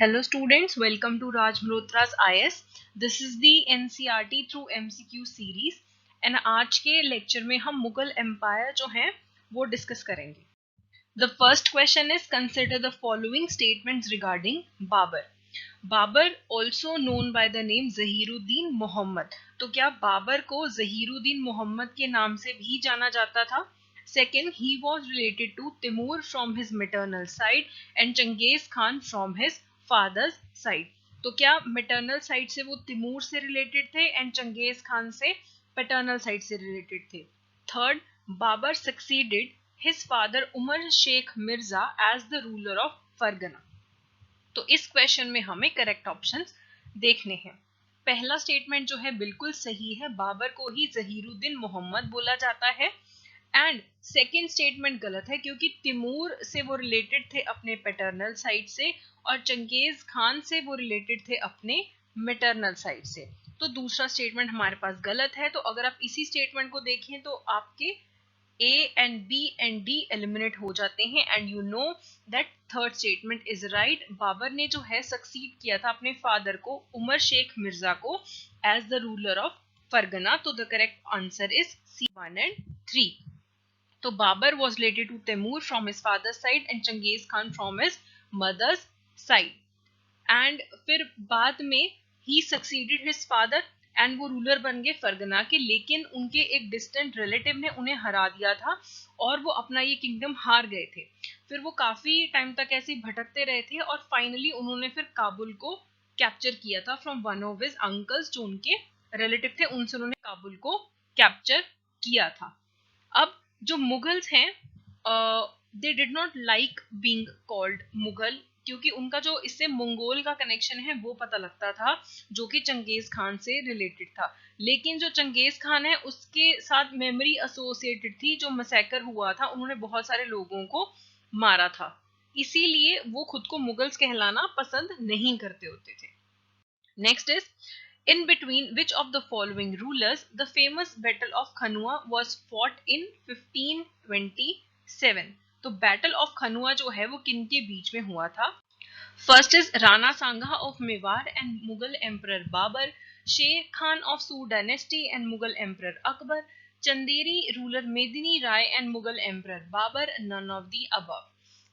Hello students, welcome to Raj Malhotra's IS. This is the NCERT through MCQ series and आज के lecture में हम Mughal empire जो हैं वो डिस्कस करेंगे. The first question is consider the following statements regarding Babur. Babar also known by the name Zahiruddin Mohammad. तो क्या बाबर को जहीरुद्दीन मोहम्मद के नाम से भी जाना जाता था? Second, he was related to Timur from his maternal side and Genghis Khan from his father's side. तो क्या maternal side से वो तिमूर से related थे and चंगेज खान से paternal side से related थे. Third, Babur succeeded his father Umar Sheikh Mirza as the ruler of Fargana. तो इस क्वेश्चन में हमें करेक्ट ऑप्शंस देखने हैं. पहला स्टेटमेंट जो है बिल्कुल सही है, बाबर को ही जहीरुद्दीन मोहम्मद बोला जाता है. एंड सेकेंड स्टेटमेंट गलत है क्योंकि तिमूर से वो रिलेटेड थे अपने पैटर्नल साइड से और चंगेज खान से वो रिलेटेड थे अपने मैटरनल साइड से. तो दूसरा स्टेटमेंट हमारे पास गलत है. तो अगर आप इसी स्टेटमेंट को देखें तो आपके A and B and D eliminate हो जाते हैं and you know that third statement is right. Babur ने जो है सक्सीड किया था अपने फादर को उमर शेख मिर्जा को as the ruler of Fergana. तो the correct answer is C1 and 3. तो Babar was related to Timur from his father's side and Genghis Khan from his mother's side. And फिर बाद में he succeeded his father and वो ruler बन गए फरगना के, लेकिन उनके एक डिस्टेंट रिलेटिव ने उन्हें हरा दिया था और वो अपना ये किंगडम हार गए थे. फिर वो काफी टाइम तक ऐसे भटकते रहे थे और फाइनली उन्होंने फिर काबुल को कैप्चर किया था from one of his uncles जो उनके रिलेटिव थे, उनसे उन्होंने काबुल को कैप्चर किया था. अब जो मुगल्स हैं they did not like being called Mughal क्योंकि उनका जो इससे मंगोल का कनेक्शन है वो पता लगता था जो कि चंगेज खान से रिलेटेड था. लेकिन जो चंगेज खान है उसके साथ मेमोरी एसोसिएटेड थी, जो मैसेकर हुआ था, उन्होंने बहुत सारे लोगों को मारा था, इसीलिए वो खुद को मुगल्स कहलाना पसंद नहीं करते होते थे. Next is in between which of the following rulers the famous battle of Khanua was fought in 1527. तो बैटल ऑफ खनुआ जो है वो किन के बीच में हुआ था? First is Rana Sanga of Mewar and Mughal emperor Babur, Sher Khan of Sur dynasty and Mughal emperor Akbar, Chanderi ruler Medini Rai and Mughal emperor Babur, none of the above.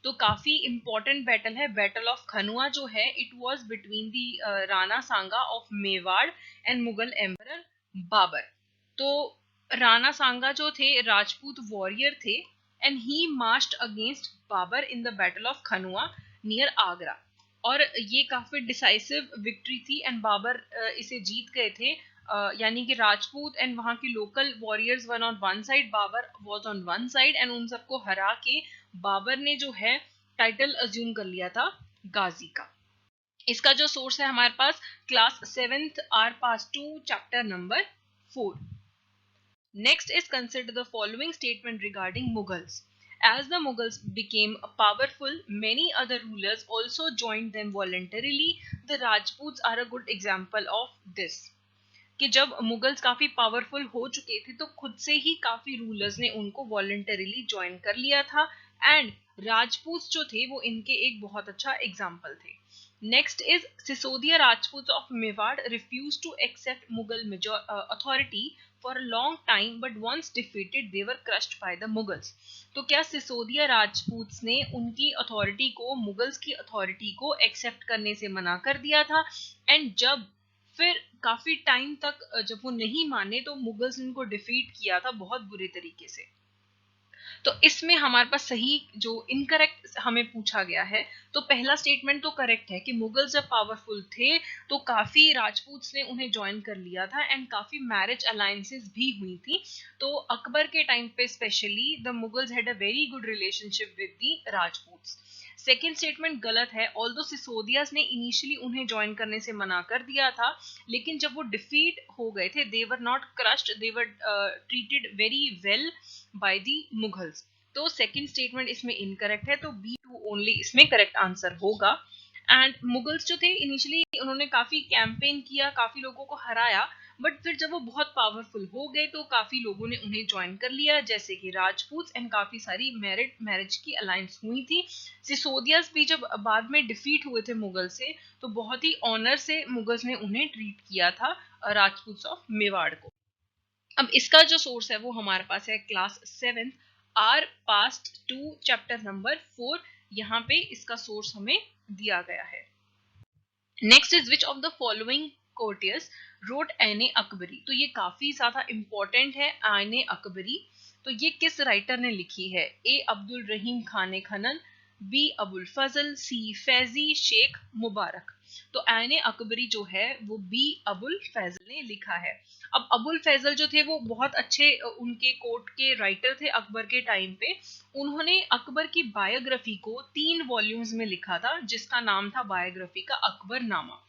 तो काफी इंपॉर्टेंट बैटल है बैटल ऑफ खनुआ जो है. It was between the Rana Sanga of Mewar and Mughal emperor Babur. तो राणा सांगा जो थे राजपूत वॉरियर थे and he marched against Babar in the battle of Khanua near Agra. और ये काफी डिसाइसिव विक्ट्री थी एंड बाबर इसे जीत गए थे. यानी कि राजपूत एंड वहां के local warriors one on one side, Babur was on one side and उन सबको हरा के बाबर ने जो है टाइटल अज्यूम कर लिया था गाजी का. इसका जो सोर्स है हमारे पास class 7th our past 2 chapter number 4. Next is consider the following statement regarding Mughals. As the Mughals became powerful, many other rulers also joined them voluntarily. The Rajputs are a good example of this. कि जब Mughals काफी powerful हो चुके थे तो खुद से ही काफी रूलर्स ने उनको वॉलंटरीली ज्वाइन कर लिया था एंड राजपूत जो थे वो इनके एक बहुत अच्छा एग्जाम्पल थे. Next is Sisodia Rajput of Mewar refuse to accept Mughal authority for a long time but once defeated they were crushed by the Mughals. तो क्या सिसोदिया राजपूत ने उनकी अथॉरिटी को, मुगल्स की अथॉरिटी को एक्सेप्ट करने से मना कर दिया था एंड जब फिर काफी टाइम तक जब वो नहीं माने तो मुगल्स ने उनको डिफीट किया था बहुत बुरे तरीके से. तो इसमें हमारे पास सही जो इनकरेक्ट हमें पूछा गया है, तो पहला स्टेटमेंट तो करेक्ट है कि मुगल्स जब पावरफुल थे तो काफी राजपूत्स ने उन्हें ज्वाइन कर लिया था एंड काफी मैरिज अलायंसेस भी हुई थी. तो अकबर के टाइम पे specially the Mughals had a very good relationship with the Rajputs. Second statement गलत है. ऑल्दो सिसोदियास ने इनिशियली उन्हें ज्वाइन करने से मना कर दिया था, लेकिन जब वो डिफीट हो गए थे they were not crushed, they were treated very well by the Mughals. तो सेकेंड स्टेटमेंट इसमें इनकरेक्ट है, तो B2 ओनली इसमें करेक्ट आंसर होगा. एंड मुगल्स जो थे इनिशियली उन्होंने काफी कैंपेन किया, काफी लोगों को हराया, बट फिर जब वो बहुत पावरफुल हो गए तो काफी लोगों ने उन्हें ज्वाइन कर लिया, जैसे कि राजपूत, एंड काफी सारी मैरिज की अलायंस हुई थी। सिसोदियास भी जब बाद में डिफीट हुए थे मुगल से, तो बहुत ही ऑनर से मुगल्स ने उन्हें ट्रीट किया था, राजपूत ऑफ मेवाड़ को। अब इसका जो सोर्स है वो हमारे पास है class 7 our past two chapter number 4, यहाँ पे इसका सोर्स हमें दिया गया है। Next is which of the following courtiers wrote Ain-i-Akbari. तो ये काफी ज्यादा इंपॉर्टेंट है, ऐने अकबरी। तो ये किस राइटर ने लिखी है? ए अब्दुल रहीम खाने खनन, बी अबुल फजल, सी फैजी शेख मुबारक। तो ऐने अकबरी जो है वो बी अबुल फैजल ने लिखा है। अब अबुल फैजल जो थे वो बहुत अच्छे उनके कोर्ट के राइटर थे अकबर के टाइम पे। उन्होंने अकबर की बायोग्राफी को 3 वॉल्यूम्स में लिखा था, जिसका नाम था बायोग्राफी का अकबरनामा।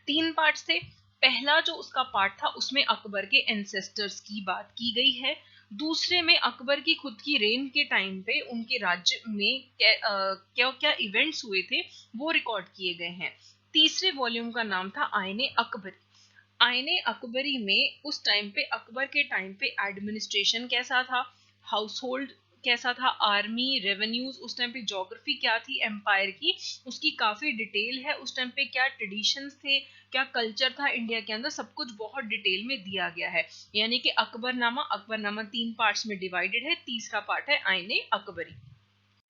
3 पार्ट्स थे। पहला जो उसका पार्ट था उसमें अकबर के एंसेस्टर्स की बात की गई है। दूसरे में अकबर की खुद की रेन के टाइम पे उनके राज्य में क्या क्या इवेंट्स हुए थे वो रिकॉर्ड किए गए हैं। तीसरे वॉल्यूम का नाम था आईने अकबरी। आईने अकबरी में उस टाइम पे अकबर के टाइम पे एडमिनिस्ट्रेशन कैसा था, हाउस होल्ड कैसा था, आर्मी, रेवेन्यूज, उस टाइम पे ज्योग्राफी क्या थी एम्पायर की, उसकी काफी डिटेल है। उस टाइम पे क्या ट्रेडिशंस थे, क्या कल्चर था इंडिया के अंदर, सब कुछ बहुत डिटेल में दिया गया है। यानी कि अकबरनामा 3 पार्ट्स में डिवाइडेड है। तीसरा पार्ट है आईने अकबरी।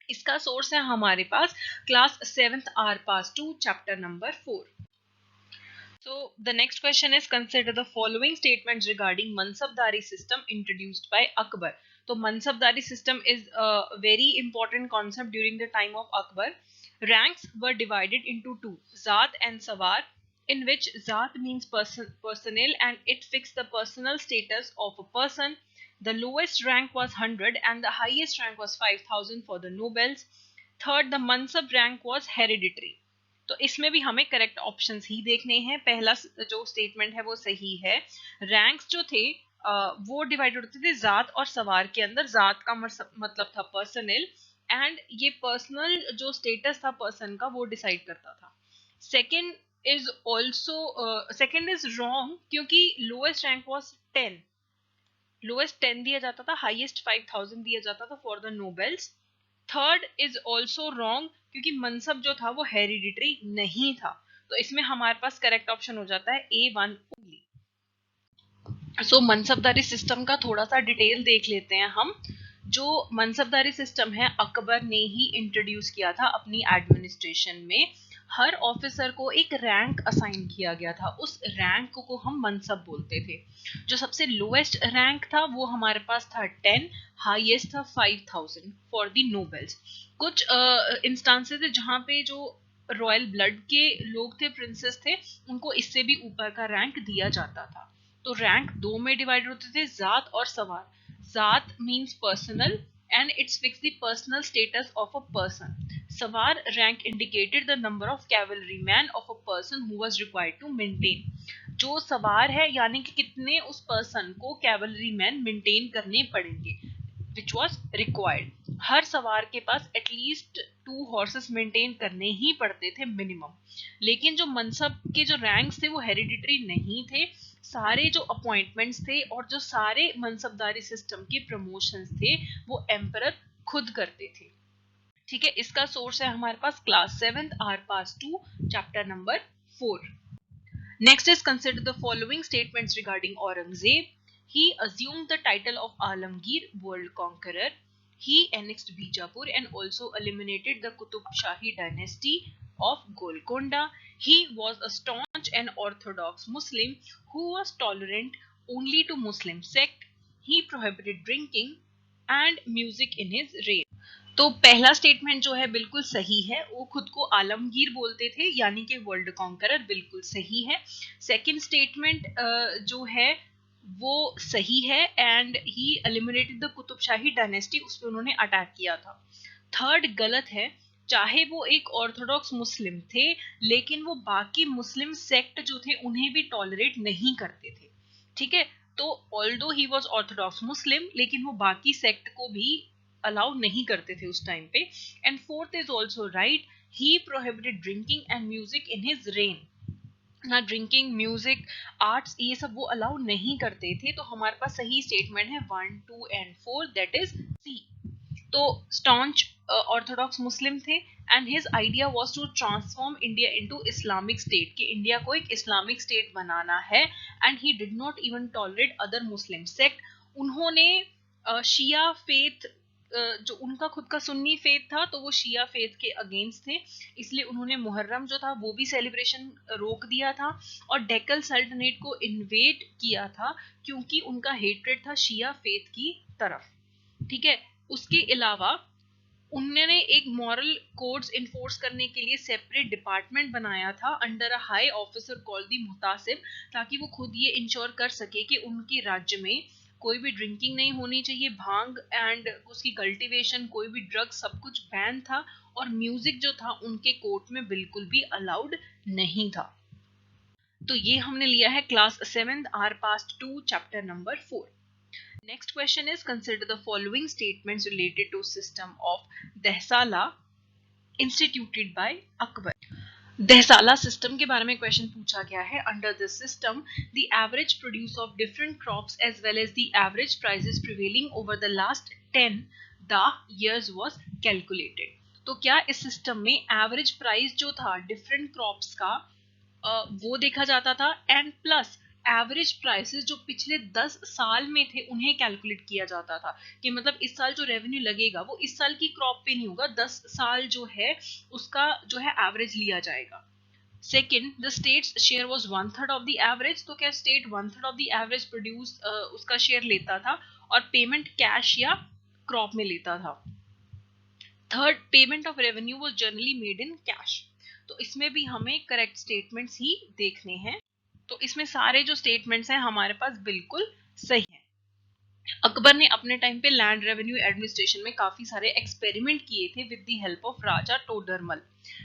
इसका सोर्स है हमारे पास class 7th our past 2 chapter number 4। So the next question is, consider the following statements regarding Mansabdari system introduced by Akbar. So Mansabdari system is a very important concept during the time of Akbar. Ranks were divided into two, Zat and Sawar, in which Zat means personnel and it fixed the personal status of a person. The lowest rank was 100 and the highest rank was 5000 for the nobles. Third, the Mansab rank was hereditary. तो इसमें भी हमें correct options ही देखने हैं। पहला जो statement है वो सही है। रैंक्स जो थे वो डिवाइड होते थे जात और सवार के अंदर। जात का मतलब था पर्सनल, एंड ये पर्सनल जो स्टेटस था पर्सन का वो डिसाइड करता था। सेकंड इज रॉन्ग, क्योंकि लोएस्ट रैंक वाज 10, लोएस्ट 10 दिया जाता था, हाईएस्ट 5000 दिया जाता था for the nobles. Third is also wrong, क्योंकि मनसब जो था वो हेरिडिटरी नहीं था। तो इसमें हमारे पास करेक्ट ऑप्शन हो जाता है A1 ओनली। सो मनसबदारी सिस्टम का थोड़ा सा डिटेल देख लेते हैं हम। जो मनसबदारी सिस्टम है अकबर ने ही इंट्रोड्यूस किया था अपनी एडमिनिस्ट्रेशन में। हर ऑफिसर को एक रैंक असाइन किया गया था, उस रैंक को हम मनसब बोलते थे। जो सबसे लोएस्ट रैंक था वो हमारे पास था 10, हाईएस्ट था 5000 फॉर द नोबेल्स। कुछ इंस्टांसेस थे जहाँ पे जो रॉयल ब्लड के लोग थे, प्रिंसेस थे, उनको इससे भी ऊपर का रैंक दिया जाता था। तो रैंक दो में डिवाइड होते थे, जात और सवार। जात means personal and it's fixed the personal status of a person. Sawar rank indicated the number of cavalrymen of a person who was required to maintain. जो सवार है यानी कि कितने उस पर्सन को कैवलरीमैन मेंटेन करने पड़ेंगे, which was required. हर सवार के पास एटलीस्ट 2 हॉर्सेस मेंटेन करने ही पड़ते थे मिनिमम। लेकिन जो मनसब के जो रैंक्स थे वो हेरिडिटरी नहीं थे। सारे जो अपॉइंटमेंट्स थे और जो सारे मनसबदारी सिस्टम के प्रमोशंस थे वो एम्परर खुद करते थे। ठीक है, इसका सोर्स है हमारे पास class 7th our past 2 chapter number 4। Next is, consider the following statements regarding Aurangzeb. He assumed the title of Alamgir, world conqueror. He annexed Bijapur and also eliminated the Qutub Shahi dynasty of Golconda. He was a staunch and orthodox Muslim who was tolerant only to Muslim sect. He prohibited drinking and music in his reign. तो पहला statement जो है बिल्कुल सही है, वो खुद को आलमगीर बोलते थे यानी कि वर्ल्ड कॉन्करर, बिल्कुल सही है। सेकंड स्टेटमेंट जो है वो सही है, and he eliminated the Qutb Shahi dynasty, उस पर उन्होंने अटैक किया था। थर्ड गलत है, चाहे वो एक ऑर्थोडॉक्स मुस्लिम थे लेकिन वो बाकी मुस्लिम सेक्ट जो थे उन्हें भी टॉलरेट नहीं करते थे। ठीक है, तो ऑल्दो ही वाज ऑर्थोडॉक्स मुस्लिम लेकिन वो बाकी सेक्ट को भी अलाउ नहीं करते थे उस टाइम पे। And fourth is also right, he prohibited drinking and music in his rain. ना ड्रिंकिंग, म्यूजिक, आर्ट्स, ये सब वो अलाउ नहीं करते थे। तो हमारे पास सही स्टेटमेंट है 1, 2 एंड 4, दैट इज सी। तो स्टॉन्च ऑर्थोडॉक्स मुस्लिम थे and his idea was to transform India into Islamic state, कि इंडिया को एक इस्लामिक स्टेट बनाना है। And he did not even tolerate other Muslim sect. उन्होंने शिया फेथ, जो उनका खुद का सुन्नी फेथ था, तो वो शिया फेथ के अगेंस्ट थे, इसलिए उन्होंने मुहर्रम जो था वो भी सेलिब्रेशन रोक दिया था और डेक्कन सल्तनत को इन्वेड किया था, क्योंकि उनका हेट्रेड था शिया फेथ की तरफ। ठीक है, उसके अलावा उन्होंने एक मॉरल कोड्स इन्फोर्स करने के लिए सेपरेट डिपार्टमेंट बनाया था under a high officer called the Muhtasib, ताकि वो खुद ये इंश्योर कर सके कि उनके राज्य में कोई भी ड्रिंकिंग नहीं होनी चाहिए, भांग एंड उसकी कल्टीवेशन, कोई भी ड्रग, सब कुछ बैन था, और म्यूजिक जो था उनके कोर्ट में बिल्कुल भी अलाउड नहीं था। तो ये हमने लिया है class 7th our past 2 chapter number 4। Next question is, consider the following statements related to system of Dehsala instituted by Akbar. Dahsala system के बारे में क्वेश्चन पूछा गया है। Under this system the average produce of different crops as well as the average prices prevailing over the last 10 the years was calculated. तो क्या इस system में एवरेज प्राइस जो था डिफरेंट क्रॉप्स का वो देखा जाता था, एंड प्लस एवरेज प्राइसेस जो पिछले 10 साल में थे उन्हें कैलकुलेट किया जाता था, कि मतलब इस साल जो रेवेन्यू लगेगा वो इस साल की क्रॉप पे नहीं होगा, 10 साल जो है उसका जो है एवरेज लिया जाएगा। Second, the states share was 1/3 of the average. तो क्या state 1/3 of the average produce उसका शेयर लेता था और पेमेंट कैश या क्रॉप में लेता था। Third, payment of revenue was generally made in cash. तो इसमें भी हमें करेक्ट स्टेटमेंट्स ही देखने हैं। तो इसमें सारे जो स्टेटमेंट्स हैं हमारे पास बिल्कुल सही हैं। अकबर ने अपने टाइम पे लैंड रेवेन्यू एडमिनिस्ट्रेशन में काफी सारे एक्सपेरिमेंट किए थे विद द हेल्प ऑफ राजा टोडरमल।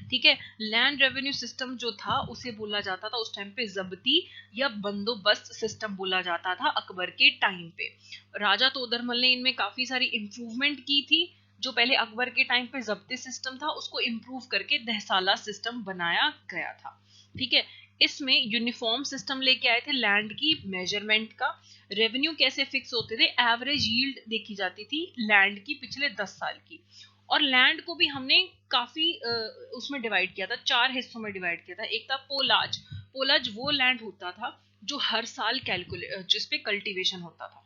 ठीक है, लैंड रेवेन्यू सिस्टम जो था उसे बोला जाता था उस टाइम पे जब्ती या बंदोबस्त सिस्टम बोला जाता था अकबर के टाइम पे। राजा तोदरमल ने इनमें काफी सारी इंप्रूवमेंट की थी। जो पहले अकबर के टाइम पे जब्ती सिस्टम था उसको इम्प्रूव करके दहसाला सिस्टम बनाया गया था। ठीक है, इसमें यूनिफॉर्म सिस्टम लेके आए थे लैंड की मेजरमेंट का। रेवेन्यू कैसे फिक्स होते थे, एवरेज यील्ड देखी जाती थी लैंड की पिछले 10 साल की। और लैंड को भी हमने काफी उसमें डिवाइड किया था, 4 हिस्सों में डिवाइड किया था। एक था पोलाज। पोलाज वो लैंड होता था जो हर साल जिसपे कल्टीवेशन होता था।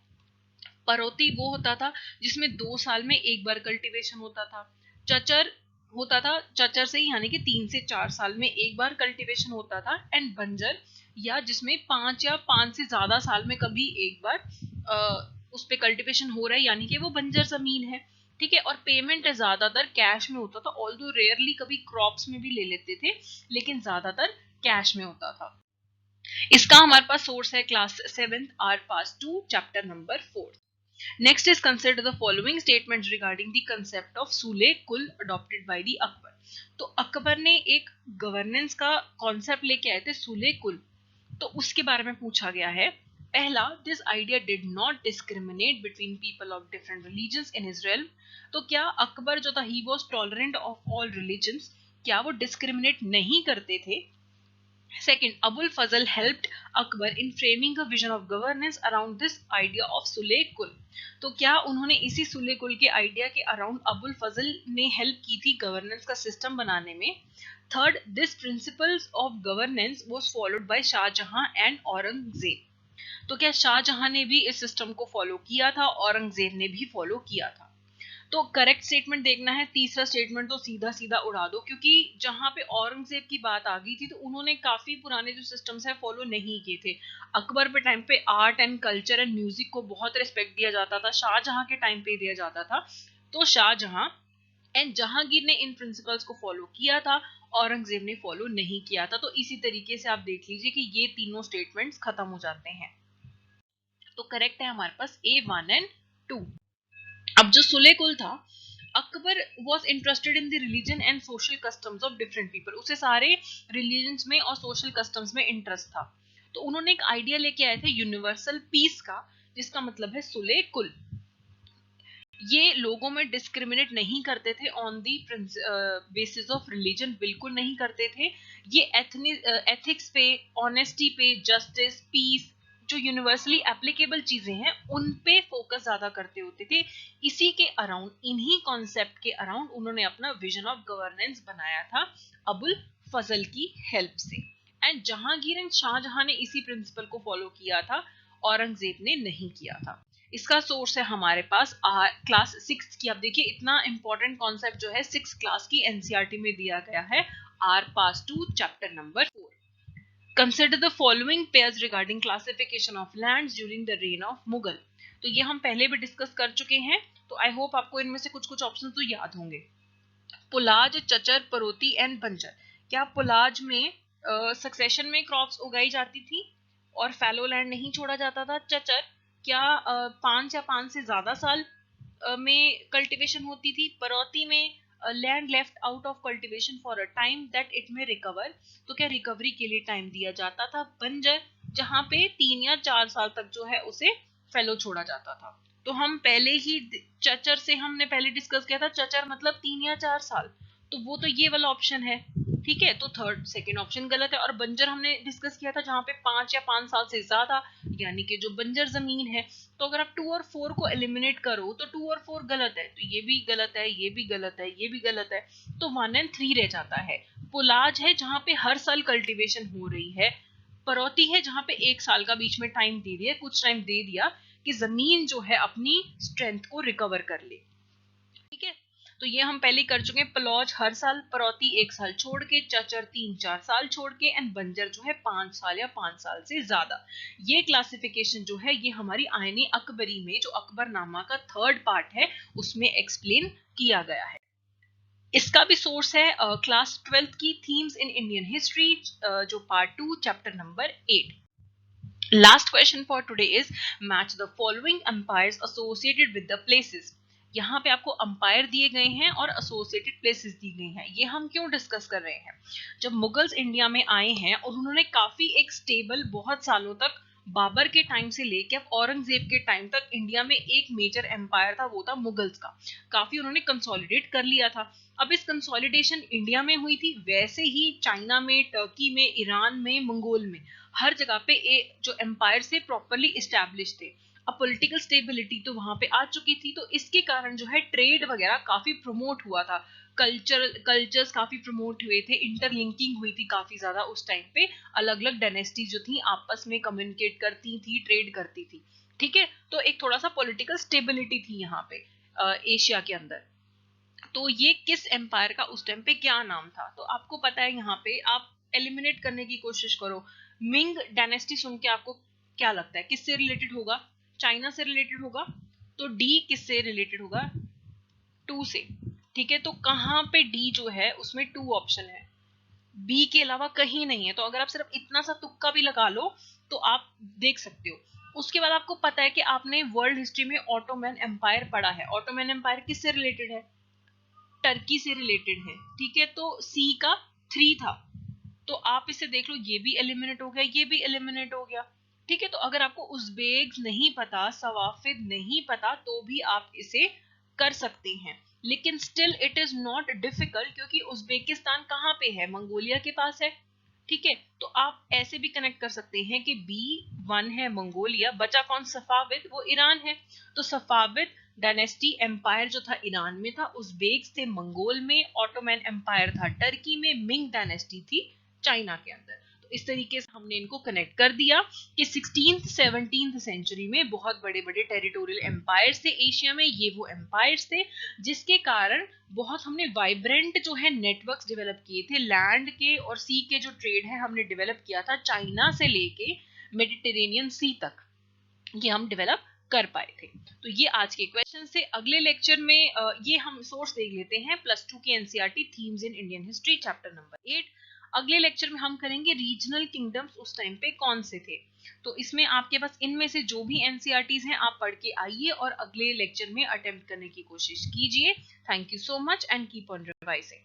परौती वो होता था जिसमें 2 साल में एक बार कल्टीवेशन होता था। चचर होता था, चचर से ही यानी कि 3 से 4 साल में एक बार कल्टीवेशन होता था। एंड बंजर, या जिसमें 5 या 5 से ज्यादा साल में कभी एक बार उस पे कल्टीवेशन हो रहा है, यानी कि वो बंजर जमीन है। ठीक है, और पेमेंट ज्यादातर कैश में होता था, ऑल्दो रेयरली कभी क्रॉप्स में भी ले लेते थे, लेकिन ज्यादातर कैश में होता था। इसका हमारे पास सोर्स है class 7th our past 2 chapter number 4। Next is, consider the following statements regarding the concept of सूले कुल adopted by the अकबर। तो अकबर ने एक गवर्नेंस का कॉन्सेप्ट लेके आए थे सूले कुल, तो उसके बारे में पूछा गया है। पहला, this idea did not discriminate between people of different religions in his realm. तो क्या अकबर जो था he was tolerant of all religions, क्या वो डिस्क्रिमिनेट नहीं करते थे। Second, Abul Fazl helped Akbar in framing a vision of governance around this idea of Sule Kul। तो क्या उन्होंने इसी सुले कुल के आइडिया के अराउंड अबुल फजल ने हेल्प की थी गवर्नेंस का सिस्टम बनाने में। Third, this principles of governance was followed by Shah Jahan and Aurangzeb. तो क्या शाहजहां ने भी इस सिस्टम को फॉलो किया था, औरंगजेब ने भी फॉलो किया था। तो करेक्ट स्टेटमेंट देखना है। तीसरा स्टेटमेंट तो सीधा सीधा उड़ा दो, क्योंकि जहां पे औरंगजेब की बात आ गई थी तो उन्होंने काफी पुराने जो सिस्टम्स है फॉलो नहीं किए थे। अकबर पे टाइम पे art and culture and music को बहुत रिस्पेक्ट दिया जाता था, शाहजहां के टाइम पे दिया जाता था। तो शाहजहां एंड जहांगीर ने इन प्रिंसिपल्स को फॉलो किया था, औरंगजेब ने फॉलो नहीं किया था। तो इसी तरीके से आप देख लीजिए कि ये तीनों स्टेटमेंट्स खत्म हो जाते हैं। तो करेक्ट है हमारे पास A1 एंड 2। अब जो सुले कुल था, Akbar was interested in the religion and social customs of different people. उसे सारे रिलीजन्स में और सोशल कस्टम्स में इंटरेस्ट था। तो उन्होंने एक आइडिया लेके आए थे यूनिवर्सल पीस का, जिसका मतलब है सुले कुल। ये लोगों में डिस्क्रिमिनेट नहीं करते थे on the basis of religion, बिल्कुल नहीं करते थे। ये एथिक्स पे, ऑनेस्टी पे, जस्टिस, पीस, जो यूनिवर्सली एप्लीकेबल चीजें हैं उन पे फोकस ज्यादा करते होते थे। इसी के अराउंड, इन्हीं कॉन्सेप्ट के अराउंड उन्होंने अपना विजन ऑफ गवर्नेंस बनाया था अबुल फजल की हेल्प से। एंड जहांगीर एंड शाहजहां ने इसी प्रिंसिपल को फॉलो किया था, औरंगजेब ने नहीं किया था। इसका सोर्स है हमारे पास क्लास 6 की। आप देखिए इतना इंपॉर्टेंट कॉन्सेप्ट जो है 6 क्लास की एनसीईआरटी में दिया गया है, our past two chapter number 4। Consider the following pairs regarding classification of lands during the reign of Mughal. तो ये हम पहले भी डिस्कस कर चुके हैं, तो आई होप आपको इनमें से कुछ कुछ ऑप्शन तो याद होंगे। पुलाज, चचर, परोती एंड बंजर। क्या पुलाज में सक्सेशन में क्रॉप्स उगाई जाती थी और फैलो लैंड नहीं छोड़ा जाता था? चचर, क्या 5 या 5 से ज्यादा साल में कल्टीवेशन होती थी? परोती में land left out of cultivation for a time that it में रिकवर, तो क्या रिकवरी के लिए टाइम दिया जाता था? बंजर, जहां पे 3 या 4 साल तक जो है उसे फैलो छोड़ा जाता था। तो हम पहले ही चचर से हमने पहले डिस्कस किया था, चचर मतलब 3 या 4 साल, तो वो तो ये वाला ऑप्शन है। ठीक है, तो सेकंड ऑप्शन गलत है। और बंजर हमने डिस्कस किया था जहां पे 5 या 5 साल से ज्यादा, यानी कि जो बंजर जमीन है। तो अगर आप 2 और 4 को एलिमिनेट करो तो 2 और 4 गलत है, तो ये भी गलत है, ये भी गलत है, ये भी गलत है, तो 1 एंड 3 रह जाता है। पुलाज है जहां पे हर साल कल्टीवेशन हो रही है। परोती है जहां पे 1 साल का बीच में टाइम दे दिया, कुछ टाइम दे दिया कि जमीन जो है अपनी स्ट्रेंथ को रिकवर कर ले। ठीक है, तो ये हम पहले कर चुके हैं। पलौज हर साल, परोती 1 साल छोड़ के, चचर 3-4 साल छोड़ के, एंड बंजर जो है 5 साल या 5 साल से ज्यादा। ये क्लासिफिकेशन जो है ये हमारी आयनी अकबरी में, जो अकबरनामा का 3rd पार्ट है, उसमें एक्सप्लेन किया गया है। इसका भी सोर्स है क्लास 12th की थीम्स इन इंडियन हिस्ट्री, जो part 2 chapter number 8। Last question for today is match the following empires associated with the places। यहाँ पे आपको अंपायर दिए गए हैं और एसोसिएटेड प्लेसेस दी गई हैं। ये हम क्यों डिस्कस कर रहे हैं? जब मुगल्स इंडिया में आए हैं और उन्होंने काफी एक स्टेबल, बहुत सालों तक, बाबर के टाइम से लेके अब औरंगजेब के टाइम तक इंडिया में एक मेजर एम्पायर था, वो था मुगल्स का। काफी उन्होंने कंसोलिडेट कर लिया था। अब इस कंसोलिडेशन इंडिया में हुई थी, वैसे ही चाइना में, टर्की में, ईरान में, मंगोल में, हर जगह पे जो एम्पायर से प्रॉपरली इस्टेब्लिश थे। अब पॉलिटिकल स्टेबिलिटी तो वहां पे आ चुकी थी, तो इसके कारण जो है ट्रेड वगैरह काफी प्रमोट हुआ था, कल्चर्स काफी प्रमोट हुए थे, इंटरलिंकिंग हुई थी काफी ज्यादा उस टाइम पे। अलग अलग डायनेस्टीज जो थी आपस में कम्युनिकेट करती थी, ट्रेड करती थी। ठीक है, तो एक थोड़ा सा पॉलिटिकल स्टेबिलिटी थी यहाँ पे एशिया के अंदर। तो ये किस एम्पायर का उस टाइम पे क्या नाम था? तो आपको पता है, यहाँ पे आप एलिमिनेट करने की कोशिश करो। मिंग डायनेस्टी सुन के आपको क्या लगता है, किससे रिलेटेड होगा? चाइना से रिलेटेड होगा, तो डी किससे रिलेटेड होगा? 2 से। ठीक है, तो कहां पे डी जो है उसमें 2 ऑप्शन है, बी के अलावा कहीं नहीं है। तो अगर आप सिर्फ इतना सा तुक्का भी लगा लो तो आप देख सकते हो। उसके बाद आपको पता है कि आपने वर्ल्ड हिस्ट्री में ऑटोमन एम्पायर पढ़ा है। ऑटोमन एम्पायर किससे रिलेटेड है? टर्की से रिलेटेड है। ठीक है, तो सी का 3 था, तो आप इसे देख लो, ये भी एलिमिनेट हो गया, ये भी एलिमिनेट हो गया। ठीक है, तो अगर आपको उज़्बेक नहीं पता, सवाफिद नहीं पता, तो भी आप इसे कर सकते हैं। लेकिन still it is not difficult, क्योंकि उज़्बेकिस्तान कहाँ पे है? मंगोलिया के पास है। ठीक है, तो आप ऐसे भी कनेक्ट कर सकते हैं कि B1 है मंगोलिया, बचा कौन? सफाविद, वो ईरान है। तो सफाविद डायनेस्टी एम्पायर जो था ईरान में था, उज़्बेक्स थे मंगोल में, ऑटोमन एम्पायर था टर्की में, मिंग डायनेस्टी थी चाइना के अंदर। तो इस तरीके से हमने इनको कनेक्ट कर दिया कि 16th 17th सेंचुरी में बहुत बड़े बड़े टेरिटोरियल एम्पायर्स थे एशिया में। ये वो एम्पायर्स थे जिसके कारण बहुत हमने वाइब्रेंट जो है नेटवर्क्स डेवलप किए थे, लैंड के और सी के जो ट्रेड है हमने डेवलप किया था, चाइना से लेके मेडिटेरेनियन सी तक ये हम डेवलप कर पाए थे। तो ये आज के क्वेश्चन से। अगले लेक्चर में ये हम सोर्स देख लेते हैं +2 की NCERT themes in Indian history chapter number 8। अगले लेक्चर में हम करेंगे रीजनल किंगडम्स उस टाइम पे कौन से थे। तो इसमें आपके पास इनमें से जो भी एनसीईआरटीज हैं आप पढ़ के आइए और अगले लेक्चर में अटेम्प्ट करने की कोशिश कीजिए। Thank you so much and keep on revising.